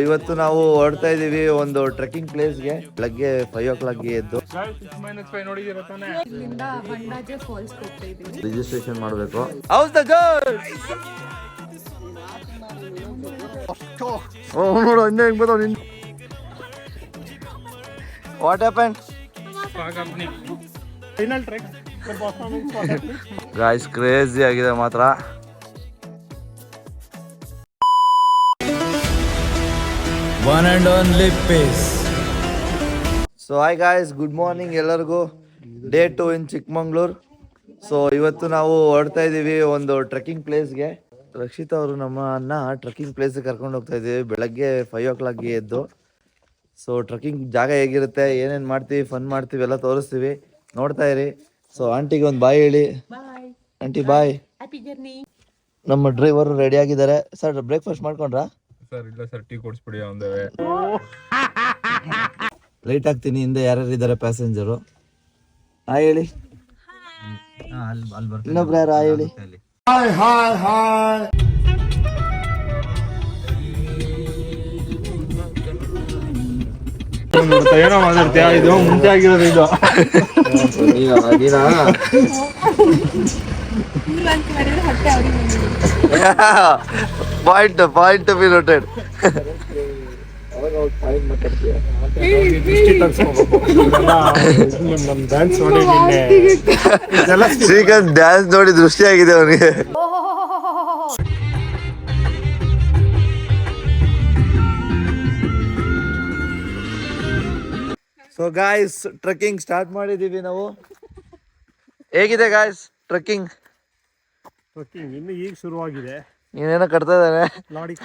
ಇವತ್ತು ನಾವು ಹೊರಡ್ತಾ ಇದೀವಿ ಒಂದು ಟ್ರೆಕ್ಕಿಂಗ್ ಪ್ಲೇಸ್ಗೆ. ಬೆಳಗ್ಗೆ 5 o'clock ಎದ್ದು ರಿಜಿಸ್ಟ್ರೇಷನ್ ಮಾಡಬೇಕು. What happen guys? ಕ್ರೇಜಿ ಆಗಿದೆ ಮಾತ್ರ. One and only pace. So hi guys, good morning ಎಲ್ಲರಿಗೂ. ಡೇ 2 ಇನ್ ಚಿಕ್ಕಮಂಗ್ಳೂರ್. ಸೊ ಇವತ್ತು ನಾವು ಹೊರಡ್ತಾ ಇದ್ದೀವಿ ಒಂದು ಟ್ರೆಕ್ಕಿಂಗ್ ಪ್ಲೇಸ್ಗೆ. ರಕ್ಷಿತಾ ಅವರು ನಮ್ಮನ್ನ ಟ್ರೆಕ್ಕಿಂಗ್ ಪ್ಲೇಸ್ಗೆ ಕರ್ಕೊಂಡು ಹೋಗ್ತಾ ಇದ್ದೀವಿ. ಬೆಳಗ್ಗೆ 5 o'clock ಎದ್ದು. ಸೊ ಟ್ರೆಕ್ಕಿಂಗ್ ಜಾಗ ಹೇಗಿರುತ್ತೆ, ಏನೇನು ಮಾಡ್ತೀವಿ, ಫನ್ ಮಾಡ್ತೀವಿ ಎಲ್ಲ ತೋರಿಸ್ತೀವಿ, ನೋಡ್ತಾ ಇರಿ. ಸೊ ಆಂಟಿಗೆ ಒಂದು ಬಾಯ್ ಹೇಳಿ. Aunty bye. ನಮ್ಮ ಡ್ರೈವರು ರೆಡಿ ಆಗಿದ್ದಾರೆ. ಸರ್ ಬ್ರೇಕ್ಫಾಸ್ಟ್ ಮಾಡ್ಕೊಂಡ್ರಾ? ಸರ್ ಇಲ್ಲ ಸರ್, ಟೀ ಕೊಡಿಸ್ಬಿಡಿ ಒಂದೇ. ಲೈಟ್ ಆಗ್ತೀನಿ. ಹಿಂದೆ ಯಾರ್ಯಾರು ಇದ್ದಾರೆ ಪ್ಯಾಸೆಂಜರು? ಹಾಯ್ ಹೇಳಿ. ಇನ್ನೊಬ್ರು ಯಾರು? ಹಾಯ್ ಹೇಳಿ. ಏನೋ ಮಾತಾಡ್ತೀಯ? ಇದು ಮುಂಚೆ ಆಗಿರೋದು ಇದು. Point be noted. Srikanth dance ನೋಡಿ ದೃಷ್ಟಿ ಆಗಿದೆ ಅವನಿಗೆ. ಸೊ ಗಾಯ್ಸ್, ಟ್ರೆಕ್ಕಿಂಗ್ ಸ್ಟಾರ್ಟ್ ಮಾಡಿದೀವಿ ನಾವು. ಹೇಗಿದೆ ಗಾಯ್ಸ್ ಟ್ರೆಕ್ಕಿಂಗ್? ಇನ್ನು ಈಗ ಶುರುವಾಗಿದೆ. ಏನೇನೋ ಕಟ್ತಾ ಇದ್ದಾನೆ ನೋಡಿ.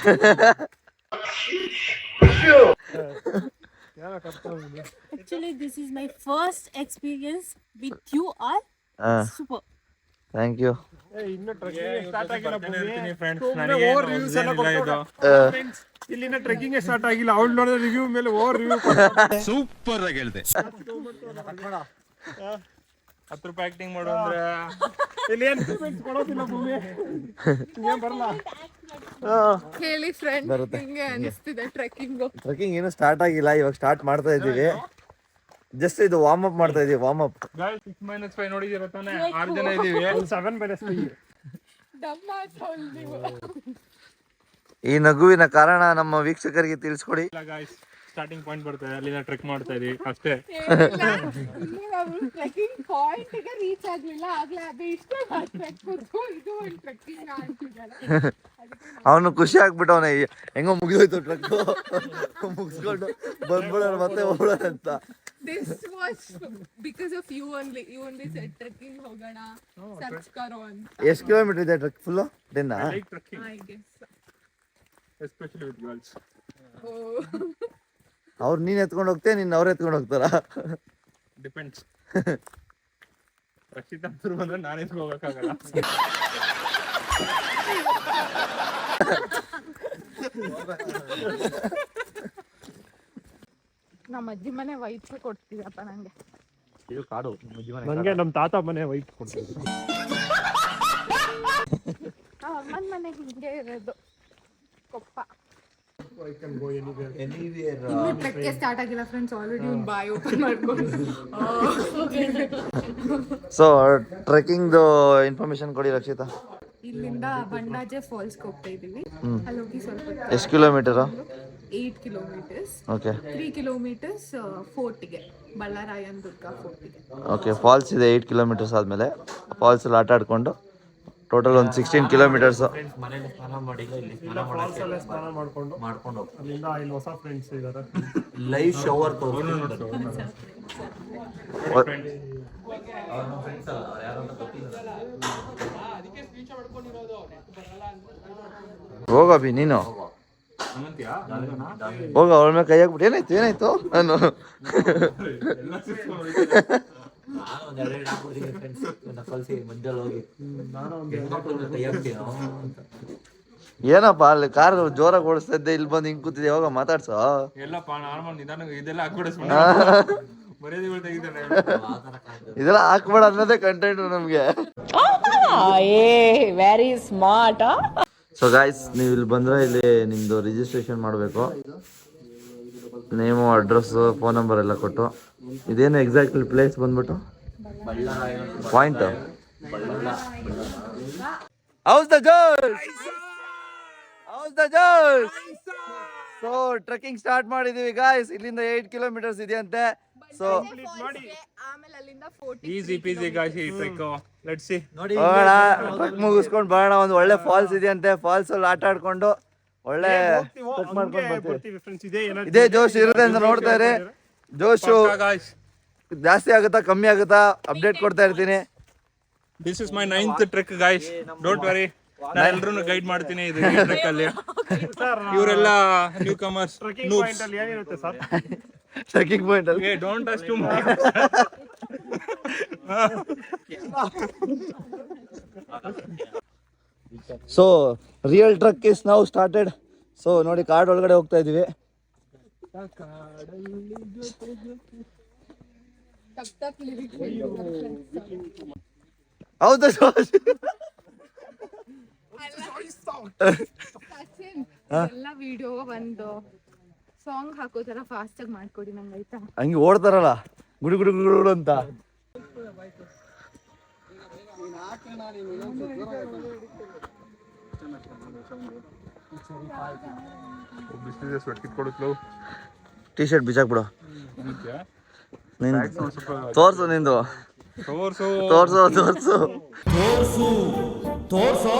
Actually, this is my first experience with you all. Super. Thank you. ಇನ್ನು ಟ್ರೆಕ್ಕಿಂಗ್ ಸ್ಟಾರ್ಟ್ ಆಗಿಲ್ಲ. ಇಲ್ಲಿನ ಟ್ರೆಕ್ಕಿಂಗ್ ಸ್ಟಾರ್ಟ್ ಆಗಿಲ್ಲ. ಅವ್ಳು ನೋಡಿದ್ರೆ ರಿವ್ಯೂ ಮೇಲೆ ಓವರ್ ರಿವ್ಯೂ. ಸೂಪರ್ ಆಗಿ ಹೇಳಿದೆ. 10 ರೂಪಾಯಿ ಆಕ್ಟಿಂಗ್ ಮಾಡು ಅಂದ್ರೆ ಇಲ್ಲಿ ಏನು ಕೊಡೋದಿಲ್ಲ ಭೂಮಿ. ಏನ್ ಬರಲ್ಲ ಹೇಳಿ ಫ್ರೆಂಡ್, ಹಿಂಗೆ ಅನಿಸ್ತಿದೆ ಟ್ರೆಕ್ಕಿಂಗ್. ಟ್ರೆಕ್ಕಿಂಗ್ ಏನು ಸ್ಟಾರ್ಟ್ ಆಗಿಲ್ಲ, ಇವಾಗ ಸ್ಟಾರ್ಟ್ ಮಾಡ್ತಾ ಇದ್ದೀವಿ. ಜಸ್ಟ್ ಇದು ವಾರ್ಮ್ ಅಪ್ ಮಾಡ್ತಾ ಇದೀವಿ. Warm up. 6-5 ನೋಡಿದಿರ ತಾನೆ? 6 ಜನ ಇದೀವಿ. 7-5 ಈ ನಗುವಿನ ಕಾರಣ ನಮ್ಮ ವೀಕ್ಷಕರಿಗೆ ತಿಳಿಸ್ಕೊಡಿ. ಸ್ಟಾರ್ಟಿಂಗ್ ಪಾಯಿಂಟ್ ಬರ್ತದೆ, ಅಲ್ಲಿಂದ ಟ್ರೆಕ್ ಮಾಡ್ತಾ ಇದೀವಿ ಅಷ್ಟೇ. ಟ್ರೆಕ್ಕಿಂಗ್ ಪಾಯಿಂಟ್ ಗೆ ರೀಚ್ ಆಗ್ಲಿಲ್ಲ. ಆಗ್ಲೇ ಅದು ಇಷ್ಟೇ ಮಾಡ್ಬೇಕು. ಇದು ಒಂದು ಟ್ರೆಕ್ಕಿಂಗ್ ಆಗ್ತಿದ್ದಾರೆ. ಅವನು ಖುಷಿ ಆಗ್ಬಿಟ್ಟವನೆ, ಹೆಂಗೋ ಮುಗಿದೋಯ್ತು ಟ್ರಕ್, ಮುಗಿಸ್ಕೊಂಡು ಬಂದ್ಬಿಡೋಣ ಮತ್ತೆ ಹೋಗೋಣ ಅಂತ. This was because of you only. You only said trekking ಹೋಗೋಣ, ಸರ್ಚ್ ಕರೋ ಅಂತ. ಎಷ್ಟು ಕಿಲೋಮೀಟರ್ ಇದೆ truck? Full 10? I guess. Especially with girls. ಅವ್ರು ನೀನ್ ಎತ್ಕೊಂಡು ಹೋಗ್ತೇ, ನಿನ್ನ ಅವ್ರು ಎತ್ಕೊಂಡು ಹೋಗ್ತಾರ? ಡಿಪೆಂಡ್ಸ್. ರಕ್ಷಿತಾ ಅವ್ರು ಬಂದ್ರೆ ನಾನು ಎತ್ಕೊಂಡು ಹೋಗಕ್ಕಾಗಲ್ಲ. ನಮ್ಮ ಅಜ್ಜಿ ಮನೆ ವೈಟ್ ಕೊಡ್ತೀರಪ್ಪ ನಂಗೆ. ಇದು ಕಾಡು. ನಂಗೆ ನಮ್ಮ ತಾತ ಮನೆ ವೈಟ್ ಕೊಡ್ತೀವಿ. ಅಮ್ಮನ ಮನೆ ಹಿಂಗೆ ಇರೋದು, ಕೊಪ್ಪ. ಇನ್ನು ಟ್ರೆಕ್ಗೆ ಸ್ಟಾರ್ಟ್ ಆಗಿಲ್ಲ ಫ್ರೆಂಡ್ಸ್. ಆಲ್ರೆಡಿ ಒಂದು ಬಾಯ್ ಓಪನ್ ಮಾಡ್ಕೊಂಡು. ಸೊ ಟ್ರೆಕ್ಕಿಂಗ್ದು ಇನ್ಫಾರ್ಮೇಶನ್ ಕೊಡಿ ರಕ್ಷಿತಾ. ಇಲ್ಲಿಂದ ಬಂಡಾಜೆ ಫಾಲ್ಸ್ಗೆ ಹೋಗ್ತಾ ಇದೀವಿ. ಅಲ್ಲಿ ಹೋಗಿ ಸ್ವಲ್ಪ. ಎಷ್ಟು ಕಿಲೋಮೀಟರು? 8 kilometers. ಓಕೆ. 3 kilometers ಫೋರ್ಟಿಗೆ, ಬಳ್ಳಾರಾಯನ್ ದುರ್ಗ ಫೋರ್ಟಿಗೆ. ಓಕೆ. ಫಾಲ್ಸ್ ಇದೆ 8 kilometers ಆದಮೇಲೆ. ಫಾಲ್ಸಲ್ಲಿ ಆಟ ಆಡ್ಕೊಂಡು ಟೋಟಲ್ ಒಂದು 16 kilometers. ಮನೇಲಿ ಸ್ನಾನ ಮಾಡಿಲ್ಲ, ಇಲ್ಲಿ ಸ್ನಾನ ಮಾಡ್ಕೊಂಡು ಅಲ್ಲಿಂದ ಇಲ್ಲಿ ಹೊಸ ಫ್ರೆಂಡ್ಸ್ ಇದ್ದಾರೆ. ಲೈವ್ ಶವರ್ ಹೋಗಬಿ ನೀನು. ಹೋಗ ಅವಳ ಮೇಲೆ ಕೈ ಹಾಕ್ಬಿಟ್ಟು ಏನಾಯ್ತು ನಾನು ಏನಪ್ಪ ಅಲ್ಲಿ ಕಾರ್ ಜೋರಾಗಿ ಓಡಿಸ್ತಾ ಇದ್ದೆ, ಇಲ್ಲಿ ಬಂದು ಹಿಂಗ್ ಕೂತಿದ್ದೆ, ಯಾವಾಗ ಮಾತಾಡ್ಸೋ. ಇದೆಲ್ಲ ಹಾಕ್ಬೇಡ ಅನ್ನೋದೇ ಕಂಟೆಂಟ್ ನಮ್ಗೆ. Very smart. ಸೊ ಗಾಯ್ಸ್, ನೀವು ಇಲ್ಲಿ ಬಂದರೆ ಇಲ್ಲಿ ನಿಮ್ಮದು ರಿಜಿಸ್ಟ್ರೇಷನ್ ಮಾಡಬೇಕು. ನೇಮು, ಅಡ್ರೆಸ್ಸು, ಫೋನ್ ನಂಬರ್ ಎಲ್ಲ ಕೊಟ್ಟು. ಇದೇನು ಎಕ್ಸಾಕ್ಟ್ಲಿ ಪ್ಲೇಸ್ ಬಂದ್ಬಿಟ್ಟು point. House the Josh, house the Josh. So trekking start ಮಾಡಿದೀವಿ ಗಾಯ್ಸ್. ಇಲ್ಲಿಂದ 8 ಕಿಲೋಮೀಟರ್ಸ್ ಇದೆಯಂತೆ. ಸೊ ಆಮೇಲೆ ಅಲ್ಲಿಂದ 40 easy peasy guys trek. Let's see. ಹೋಗೋಣ, ಟ್ರೆಕ್ ಮುಗಿಸ್ಕೊಂಡು ಬರೋಣ. ಒಂದು ಒಳ್ಳೆ ಫಾಲ್ಸ್ ಇದೆಯಂತೆ. ಫಾಲ್ಸ್ ಅಲ್ಲಿ ಆಟ ಆಡ್ಕೊಂಡು ಒಳ್ಳೆ ಟ್ರೆಕ್ ಮಾಡ್ಕೊಂಡು ಬರ್ತೀವಿ. ಫ್ರೆಂಡ್ಸ್ ಇದೇ ಜೋಶ್ ಇರುತ್ತೆ ಅಂತ ನೋಡ್ತಾ ಇರಿ. ಜೋಶು ಗಾಯ್ಸ್, ಜಾಸ್ತಿ ಆಗುತ್ತಾ ಕಮ್ಮಿ ಆಗುತ್ತಾ ಅಪ್ಡೇಟ್ ಕೊಡ್ತಾ ಇರ್ತೀನಿ. This is my 9th trek guys. Don't worry, ನಾನು ಎಲ್ರನ್ನೂ ಗೈಡ್ ಮಾಡ್ತೀನಿ ಇದು ಟ್ರೆಕ್ ಅಲ್ಲಿ. ಇವರೆಲ್ಲ ನ್ಯೂ ಕಮರ್ಸ್. ಟ್ರೆಕ್ಕಿಂಗ್ ಪಾಯಿಂಟ್ ಅಲ್ಲಿ ಏನಿರುತ್ತೆ ಸರ್? ಟ್ರೆಕ್ಕಿಂಗ್ ಪಾಯಿಂಟ್ ಅಲ್ಲಿ ಏ don't touch too much. So real truck is now started. So ನೋಡಿ, ಕಾಡ್ ಒಳಗಡೆ ಹೋಗ್ತಾ ಇದೀವಿ. ತಕ್ ತಕ್ ಲಿರಿಕ್ಸ್ ಹೌದಾ ಜೋಶ್? ಸಚಿನ್, ಎಲ್ಲ ವಿಡಿಯೋ ಒಂದು ಸಾಂಗ್ ಹಾಕೋ ತರ ಫಾಸ್ಟ್ ಆಗಿ ಮಾಡ್ಕೊಡಿ ನಂಗೆ, ಆಯ್ತಾ? ಹಂಗೆ ಓಡ್ತಾರಲ್ಲ ಗುಡು ಗುಡು ಗುಡು ಗುಡು ಅಂತ. ಟಿ ಶರ್ಟ್ ಬಿಚಾಕ್ಬಿಡು. ತೋರ್ಸು ನಿಂದು, ತೋರ್ಸು.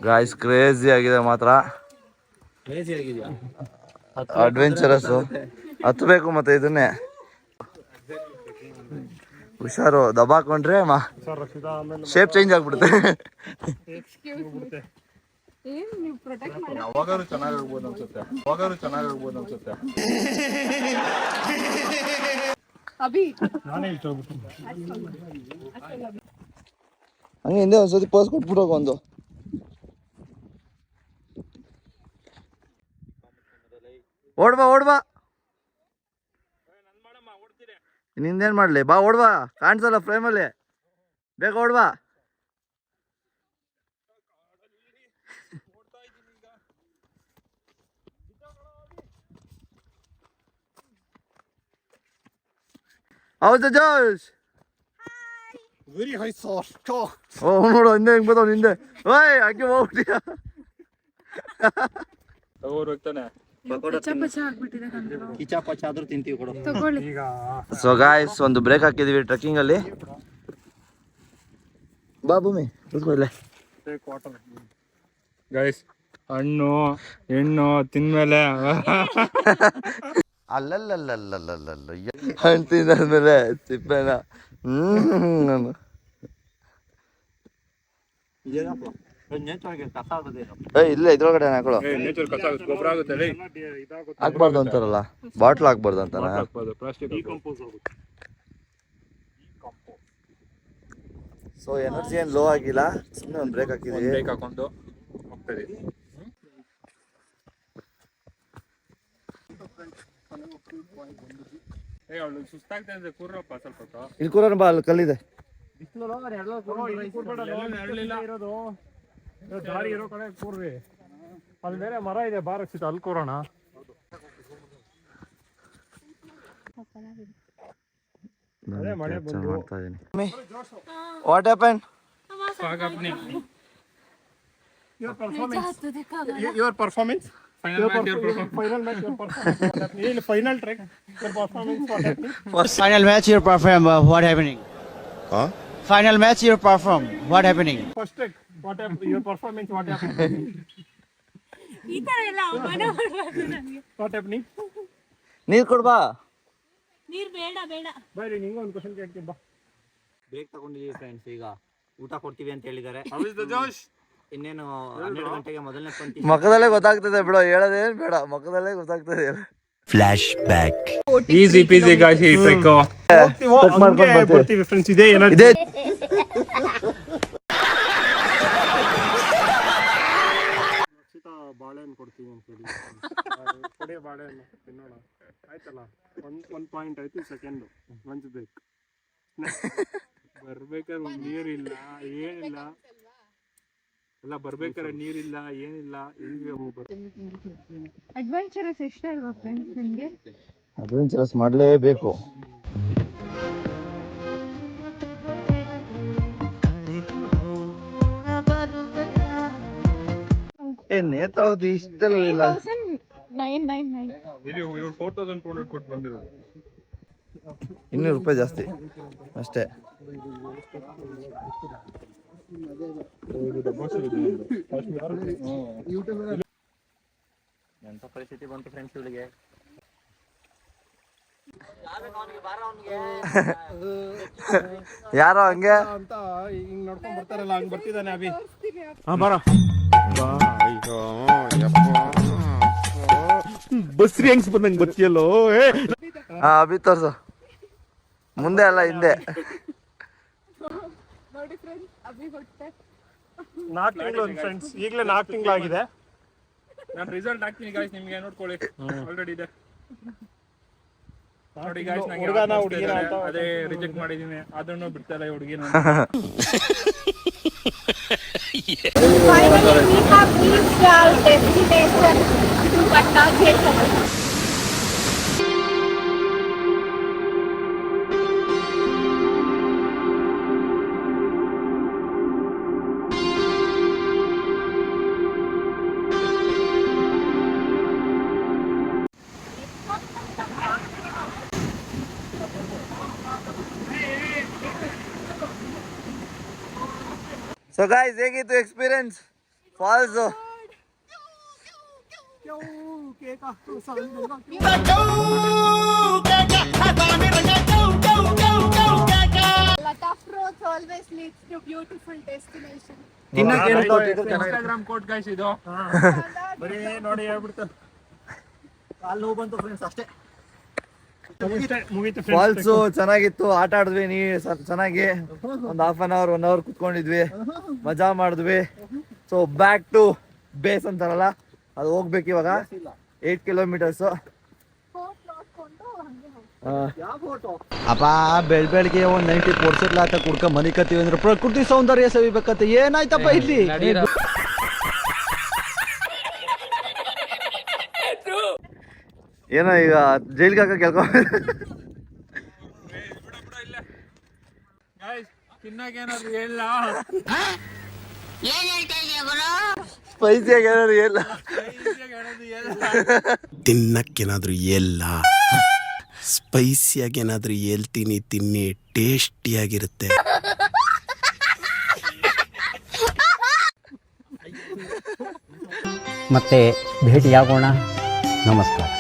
ಗಾಯ್ಸ್, ಕ್ರೇಜಿ ಆಗಿದೆ ಮಾತ್ರ. ಅಡ್ವೆಂಚರಸ್ ಹತ್ಬೇಕು. ಮತ್ತೆ ಇದನ್ನೇ ಹುಷಾರು, ದಬಾಕೊಂಡ್ರೆ ಶೇಪ್ ಚೇಂಜ್ ಆಗ್ಬಿಡುತ್ತೆ. ಏನ್ ನೀವು ಪ್ರೊಟೆಕ್ಟ್ ಮಾಡಿ ಯಾವಾಗಾರು ಚೆನ್ನಾಗಾಗ್ಬೋದು ಅನ್ಸುತ್ತೆ. ಅಭಿ ನಾನೇ ಇಷ್ಟ ಹೋಗ್ಬಿಟ್ಟು ಹಂಗೆ ಹಿಂದೆ ಒಂದ್ಸತಿ ಪೋಸ್ ಕೊಟ್ಬಿಟ್ಟು ಹೋಗು ಒಂದು. ಓಡ್ಬಾ. ನಿಂದೇನ್ ಮಾಡ್ಲಿ, ಬಾ ಓಡ್ಬಾ. ಕಾಣಿಸಲ್ಲ ಫ್ರೇಮಲ್ಲಿ, ಬೇಗ ಓಡ್ಬಾ. ಹೌದಾ ಜೋಶ್? Very high soft. ಓ ನೋಡು, ಹಿಂದೆ ಹೆಂಗ್ ಬರ್ತಾವ ಹಿಂದೆ. ಓಯ್ ಹಾಕಿ ಹೋಗ್ಬಿಟ್ಟಿಯ. ಹೋಗ್ತಾನೆ. ಈಗ ಸೊ ಗಾಯ್ಸ್, ಒಂದು ಬ್ರೇಕ್ ಹಾಕಿದೀವಿ ಟ್ರೆಕ್ಕಿಂಗ್ ಅಲ್ಲಿ. ಬಾ ಭೂಮಿ, ಕೂತ್ಕೋ ಇಲ್ಲೇ. ವಾಟರ್ ಗೈಸ್, ಹಣ್ಣು ಹೆಣ್ಣು ತಿಂದ್ಮೇಲೆ ಅಲ್ಲಲ್ಲಲ್ಲಲ್ಲಲ್ಲಲ್ಲ ಹಣ್ಣು ತಿಂದಾದ್ಮೇಲೆ ಸಿಪ್ಪೆನ ನಾನು ಇಲ್ಲ ಇದ್ರೊಳಗಡೆ ಹಾಕೊಳ್ಳೋ. ನೇಚರ್ ಕಸ ಗೊಬ್ಬರ ಆಗುತ್ತೆ. ಹಾಕ್ಬಾರ್ದು ಅಂತಾರಲ್ಲ, ಬಾಟ್ಲ್ ಹಾಕ್ಬಾರ್ದು ಅಂತಾರ. ಪ್ಲಾಸ್ಟಿಕ್ ಡಿಕಂಪೋಸ್ ಆಗುತ್ತೆ. ಸೊ ಎನರ್ಜಿ ಏನು ಲೋ ಆಗಿಲ್ಲ, ಸುಮ್ಮನೆ ಒಂದು ಬ್ರೇಕ್ ಹಾಕಿದೀವಿ. ಬ್ರೇಕ್ ಹಾಕೊಂಡು ಹೋಗ್ತದೆ. ಅವಳು ಸುಸ್ತಾಗ್ತಾ ಇದೆ, ಕೂರ್ರಪ್ಪ ಸ್ವಲ್ಪ. ಇಲ್ಲಿ ಕೂರೋಣ ಬಾ, ಅಲ್ಲಿ ಕಲ್ಲಿದೆ. ಇರೋದು ದಾರಿ ಇರೋ ಕಡೆ ಕೂರ್ರಿ. ಅಲ್ಲಿ ಬೇರೆ ಮರ ಇದೆ, ಬಾರ ರಕ್ಷಿತ, ಅಲ್ಲಿ ಕೂರೋಣ. ಅದೇ ಮಳೆ ಬಂದು ಮಾಡ್ತಾ ಇದೀನಿ. What happen? Your performance? Final match, your Final track, your performance, what happened? Final match you perform, what happening? Huh? Final match you perform, what happening? First track, what happened? Your performance, what happened? What happening? ನೀರ್ ಕೊಡ್ಬಾ. ಬರೀ ನಿಂಗೆ ಒಂದು question ಕೇಳ್ತೀನಿ ಬಾ. Break ತಗೊಂಡಿದೀವಿ friends. ಈಗ ಊಟ ಕೊಡ್ತೀವಿ ಅಂತ ಹೇಳಿದ್ದಾರೆ. ಜೋಶ್. ಇನ್ನೇನು 12 ಗಂಟೆಗೆ ಮೊದಲನೇ ಪಂಕ್ತಿ. ಮಕ್ಕದಲ್ಲೇ ಗೊತ್ತಾಗ್ತದೆ ಬಿಡೋ, ಹೇಳೋದೇನ್ ಬೇಡ, ಮಕ್ಕದಲ್ಲೇ ಗೊತ್ತಾಗ್ತದೆ. Easy peasy guys trek. ಬರ್ತೀವಿ ಫ್ರೆಂಡ್ಸ್. ಇದೇ ಏನಾದ್ರು ಇದೇ ಬಾಳೆಹಣ್ಣು ಕೊಡ್ತೀವಿ ಅಂತ ಹೇಳಿ ಕೊಡಿ, ಬಾಳೆಹಣ್ಣು ತಿನ್ನೋಣ. ಆಯ್ತಲ್ಲ, ಒಂದ್ ಪಾಯಿಂಟ್ ಆಯ್ತು. Second lunch break. ಬರ್ಬೇಕಾದ್ರೆ ನೀರಿಲ್ಲ, ಏನಿಲ್ಲ. ಎಲ್ಲ ಬರ್ಬೇಕಾದ್ರೆ ನೀರಿಲ್ಲ ಏನಿಲ್ಲ ಹೆಂಗೆ ಹೋಗ್ಬೇಕು. ಅಡ್ವೆಂಚರಸ್ ಇಷ್ಟ ಅಲ್ವಾ ಫ್ರೆಂಡ್ಸ್ ನಿಮಗೆ? ಅಡ್ವೆಂಚರಸ್ ಮಾಡಲೇಬೇಕು. ನೇತಾವದು ಇಷ್ಟೆಲ್ಲ ಇಲ್ಲ. 999 ಇಲ್ಲಿ ಇವ್ರು 4200 ಕೊಟ್ಟು ಬಂದಿರೋದು. ₹200 ಜಾಸ್ತಿ ಅಷ್ಟೇ. ಎಂತ ಪರಿಸ್ಥಿತಿ ಬಂತು ಫ್ರೆಂಡ್ಸ್ ಇವಳಿಗೆ. ಯಾರೋ ಹಂಗೆ ಅಂತ ಹಿಂಗ್ ನೋಡ್ಕೊಂಡ್ ಬರ್ತಾರಲ್ಲ ಹಂಗ್ ಬರ್ತಿದ್ದಾನೆ ಅಭಿ. ಬಸ್ರಿ ಹೆಂಗ್ಸ್ ಬಂದಂಗ್ ಬತ್ತಿಯಲ್ಲೋ. ಅಭಿ ತೋರ್ಸು, ಮುಂದೆ ಅಲ್ಲ ಹಿಂದೆ. ನೋಡಿ ಫ್ರೆಂಡ್ಸ್, ಅಭಿ ಹೊಟ್ಟೆ 4 ತಿಂಗಳು ಫ್ರೆಂಡ್ಸ್, ಈಗಲೇ 4 ತಿಂಗಳಾಗಿದೆ. ನಾನು ರಿಸಲ್ಟ್ ಹಾಕ್ತೀನಿ ಗಾಯ್ಸ್, ನಿಮ್ಗೆ ನೋಡ್ಕೊಳ್ಳಿ. ಆಲ್ರೆಡಿ ಇದೆ ನೋಡಿ ಗಾಯ್ಸ್. ಹುಡುಗನ ಹುಡುಗಿನ ಅಂತ ಅದೇ ರಿಜೆಕ್ಟ್ ಮಾಡಿದೀನಿ, ಅದನ್ನು ಬಿಡ್ತಾ ಇಲ್ಲ ಹುಡುಗಿನ. Finally, we have reached our destination to Pattakeshwar. So guys, ಹೇಗಿತ್ತು experience falls? Lata fruits always leads to beautiful destination. Instagram quote guys ಇದು. ಬರೀ ನೋಡಿ ಹೇಳ್ಬಿಡ್ತು. ಕಾಲು ನೋವು ಬಂತು ಫ್ರೆಂಡ್ಸ್ ಅಷ್ಟೇ. ಮುಗೀತು ಫಾಲ್ಸು ಚೆನ್ನಾಗಿತ್ತು, ಆಟ ಆಡಿದ್ವಿ ಚೆನ್ನಾಗಿ. ಒಂದು ½ an hour 1 hour ಕುತ್ಕೊಂಡಿದ್ವಿ, ಮಜಾ ಮಾಡಿದ್ವಿ. ಸೊ ಬ್ಯಾಕ್ ಟು ಬೇಸ್ ಅಂತಾರಲ್ಲ, ಅದು ಹೋಗ್ಬೇಕು ಇವಾಗ. 8 kilometers. Fort ನೋಡ್ಕೊಂಡು ಹಂಗೆ ಹೋಗ್ತೀವಿ. ಅಪ್ಪ ಬೆಳ್ಬೆಳ್ಗೆ ಒಂದ್ 90 ಕೊಡ್ಸಿರ್ಲಾತ ಕುಡ್ಕ ಮನಿ ಕತ್ತೀವಿ ಅಂದ್ರೆ ಪ್ರಕೃತಿ ಸೌಂದರ್ಯ ಸವಿಬೇಕಂತ ಏನಾಯ್ತಪ್ಪ ಇಲ್ಲಿ? ಏನೋ ಈಗ ಜೈಲ್ಗೆ ಹಾಕ ಗಾಯ್ಸ್, ತಿನ್ನಾಗ ಏನಾದ್ರು ಇಲ್ಲ, ಸ್ಪೈಸಿಯಾಗಿ ಏನಾದ್ರು ಇಲ್ಲ. ತಿನ್ನಕ್ಕೇನಾದ್ರೂ ಎಲ್ಲ ಸ್ಪೈಸಿಯಾಗಿ ಏನಾದ್ರೂ ಹೇಳ್ತೀನಿ, ತಿನ್ನಿ, ಟೇಸ್ಟಿಯಾಗಿರುತ್ತೆ. ಮತ್ತೆ ಭೇಟಿಯಾಗೋಣ. ನಮಸ್ಕಾರ.